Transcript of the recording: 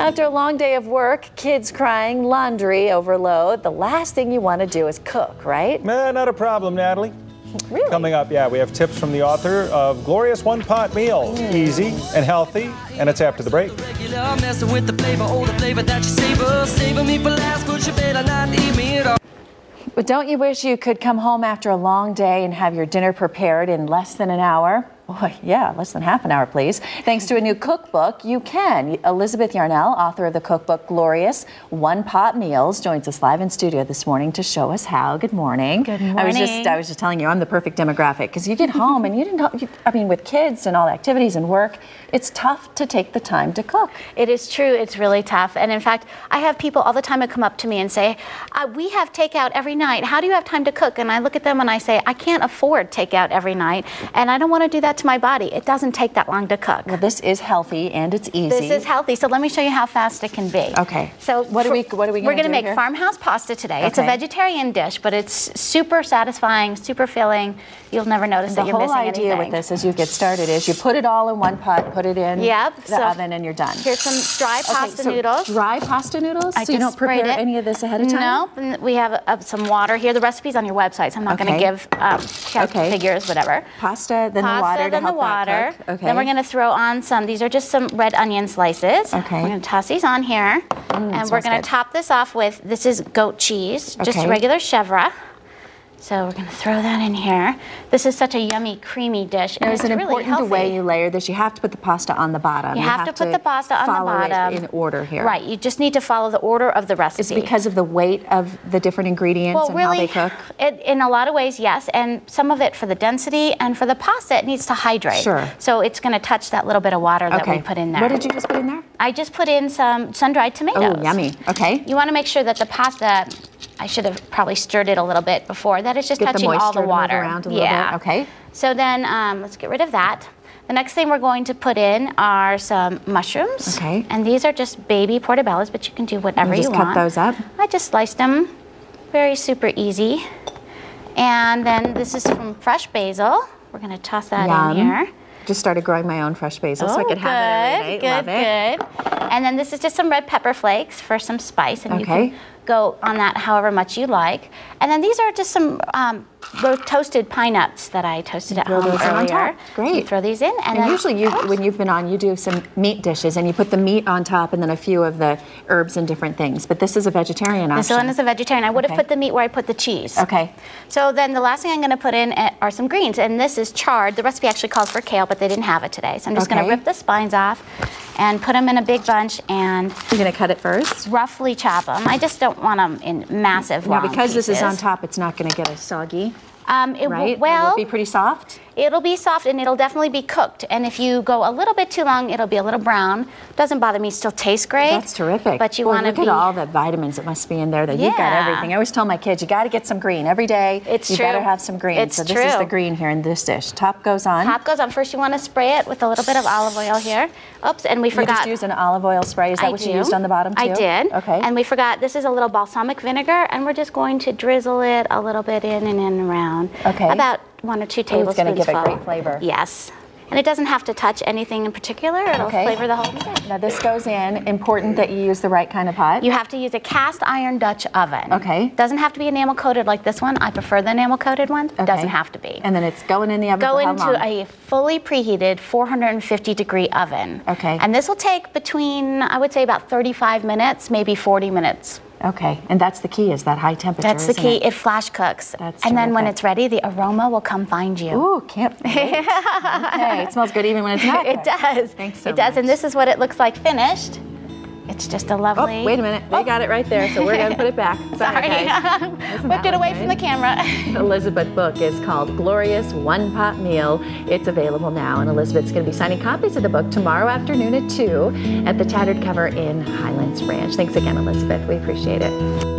After a long day of work, kids crying, laundry overload, the last thing you want to do is cook, right? Not a problem, Natalie. Really? Coming up, we have tips from the author of Glorious One-Pot Meal. Easy and healthy, and it's after the break. But don't you wish you could come home after a long day and have your dinner prepared in less than an hour? Boy, yeah, less than half an hour, please. Thanks to a new cookbook, you can. Elizabeth Yarnell, author of the cookbook Glorious One-Pot Meals, joins us live in studio this morning to show us how. Good morning. Good morning. I was just telling you, I'm the perfect demographic, because you get home and with kids and all the activities and work, it's tough to take the time to cook. It is true. It's really tough. And in fact, I have people all the time that come up to me and say, we have takeout every night. How do you have time to cook? And I look at them and I say, I can't afford takeout every night, and I don't want to do that to my body. It doesn't take that long to cook. Well, this is healthy and it's easy. This is healthy. So let me show you how fast it can be. Okay. So what are we going to do? We're going to make Farmhouse pasta today. Okay. It's a vegetarian dish, but it's super satisfying, super filling. You'll never notice that you're missing anything. The whole idea with this as you get started is you put it all in one pot, put it in the oven, and you're done. Here's some dry pasta noodles. Dry pasta noodles? So you don't prepare any of this ahead of time? No. We have some water here. The recipe's on your website, so I'm not going to give figures, whatever. Pasta, then the water to help that cook. Okay. Then we're going to throw on these are just some red onion slices. Okay. We're going to toss these on here. And we're going to top this off with, this is goat cheese, just regular chèvre. So we're going to throw that in here. This is such a yummy, creamy dish. Now, is it important the way you layer this? You have to put the pasta on the bottom. You have to put the pasta on the bottom. Follow it in order here. Right. You just need to follow the order of the recipe. Is it because of the weight of the different ingredients and how they cook? In a lot of ways, yes. And some of it for the density, and for the pasta, it needs to hydrate. Sure. So it's going to touch that little bit of water that we put in there. What did you just put in there? I just put in some sun-dried tomatoes. Oh, yummy. Okay. You want to make sure that the pasta, I should have probably stirred it a little bit before. That is just touching all the water. Around a little bit. Okay. So then let's get rid of that. The next thing we're going to put in are some mushrooms. Okay. And these are just baby portobellos, but you can do whatever you want. Just cut those up? I just sliced them. Very super easy. And then this is from fresh basil. We're going to toss that in here. Just started growing my own fresh basil so I could have it every day. Love it. Good. And then this is just some red pepper flakes for some spice, and you can go on that however much you like. And then these are just some toasted pine nuts that I toasted at home earlier. Great. You throw these in, and then, usually when you've been on, you do some meat dishes, and you put the meat on top, and then a few of the herbs and different things. But this is a vegetarian option. This one is a vegetarian. I would have put the meat where I put the cheese. Okay. So then the last thing I'm going to put in are some greens, and this is chard. The recipe actually calls for kale, but they didn't have it today. So I'm just going to rip the spines off and put them in a big bunch, and you're going to cut it first? Roughly chop them. I just don't want them in massive long pieces. Now, because this is on top, it's not going to get as soggy. Well, it will be pretty soft? It'll be soft, and it'll definitely be cooked. And if you go a little bit too long, it'll be a little brown. Doesn't bother me, still tastes great. That's terrific. But you want to look at all the vitamins that must be in there. You've got everything. I always tell my kids, you got to get some green every day. It's true. You better have some green. So this is the green here in this dish. Top goes on. Top goes on. First, you want to spray it with a little bit of olive oil here. Oops, and we forgot. You just used an olive oil spray. Is that what you used on the bottom too? I did. Okay. And we forgot, this is a little balsamic vinegar, and we're just going to drizzle it a little bit in and around. Okay. About 1 or 2 tablespoons. It's going to give it great flavor. Yes. And it doesn't have to touch anything in particular. It'll flavor the whole thing. Now this goes in. Important that you use the right kind of pot. You have to use a cast iron Dutch oven. Okay. Doesn't have to be enamel coated like this one. I prefer the enamel coated one. Doesn't have to be. And then it's going in the oven for how long? Go into a fully preheated 450 degree oven. Okay. And this will take between, I would say, about 35 minutes, maybe 40 minutes. Okay, and that's the key, is that high temperature. That's the key. It flash cooks. That's and then when it's ready, the aroma will come find you. Ooh, can't wait. Okay, it smells good even when it's not cooked. It does. Thanks so much. It does, and this is what it looks like finished. It's just a lovely... Oh, wait a minute. They got it right there, so we're going to put it back. Sorry. Whipped it away from the camera. Elizabeth's book is called Glorious One-Pot Meal. It's available now, and Elizabeth's going to be signing copies of the book tomorrow afternoon at 2 at the Tattered Cover in Highlands Ranch. Thanks again, Elizabeth. We appreciate it.